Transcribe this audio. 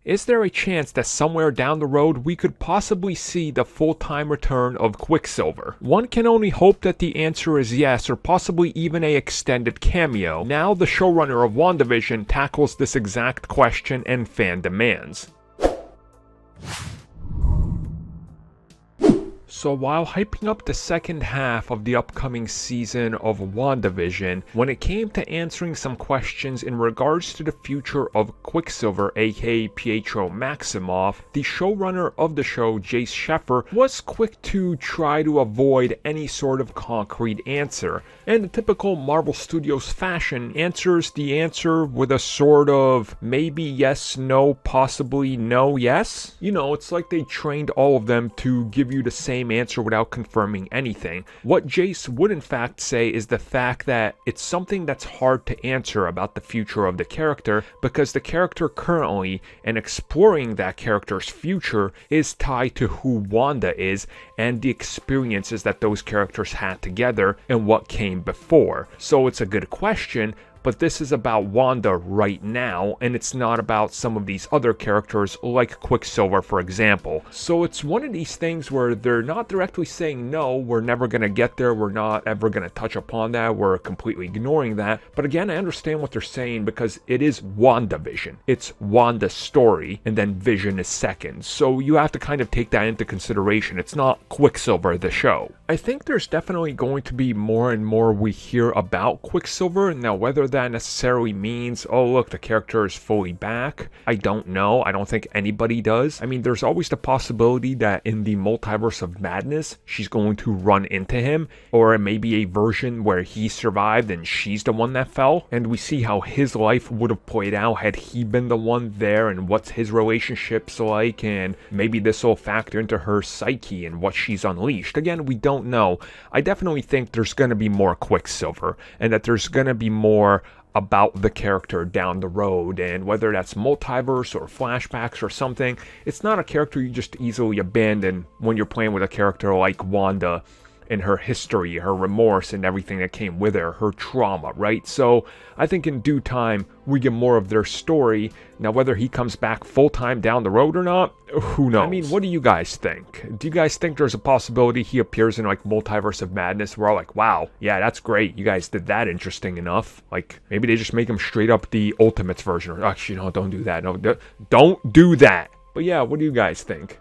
Is there a chance that somewhere down the road we could possibly see the full-time return of Quicksilver? One can only hope that the answer is yes, or possibly even a extended cameo. Now the showrunner of WandaVision tackles this exact question and fan demands. So while hyping up the second half of the upcoming season of WandaVision, when it came to answering some questions in regards to the future of Quicksilver, aka Pietro Maximoff, the showrunner of the show, Jace Sheffer, was quick to try to avoid any sort of concrete answer, and in typical Marvel Studios fashion, answers the answer with a sort of maybe yes, no, possibly no, yes. You know, it's like they trained all of them to give you the same answer without confirming anything. What Jace would in fact say is the fact that it's something that's hard to answer about the future of the character, because the character currently and exploring that character's future is tied to who Wanda is and the experiences that those characters had together and what came before. So it's a good question, but this is about Wanda right now, and it's not about some of these other characters like Quicksilver, for example. So it's one of these things where they're not directly saying, no, we're never going to get there, we're not ever going to touch upon that, we're completely ignoring that. But again, I understand what they're saying because it is WandaVision. It's Wanda's story, and then Vision is second. So you have to kind of take that into consideration. It's not Quicksilver, the show. I think there's definitely going to be more and more we hear about Quicksilver. Now, whether that necessarily means, oh look, the character is fully back, I don't know. I don't think anybody does. I mean, there's always the possibility that in the multiverse of madness, she's going to run into him, or it may be a version where he survived and she's the one that fell, and we see how his life would have played out had he been the one there, and what's his relationships like, and maybe this will factor into her psyche and what she's unleashed. Again, we don't know. I definitely think there's going to be more Quicksilver, and that there's going to be more about the character down the road, and whether that's multiverse or flashbacks or something, it's not a character you just easily abandon when you're playing with a character like Wanda and her history, her remorse, and everything that came with her trauma, right? So I think in due time, we get more of their story. Now, whether he comes back full-time down the road or not, who knows? I mean, what do you guys think? Do you guys think there's a possibility he appears in, like, Multiverse of Madness? We're all like, wow, yeah, that's great. You guys did that interesting enough. Like, maybe they just make him straight up the Ultimates version. Or, actually, no, don't do that. No, don't do that. But yeah, what do you guys think?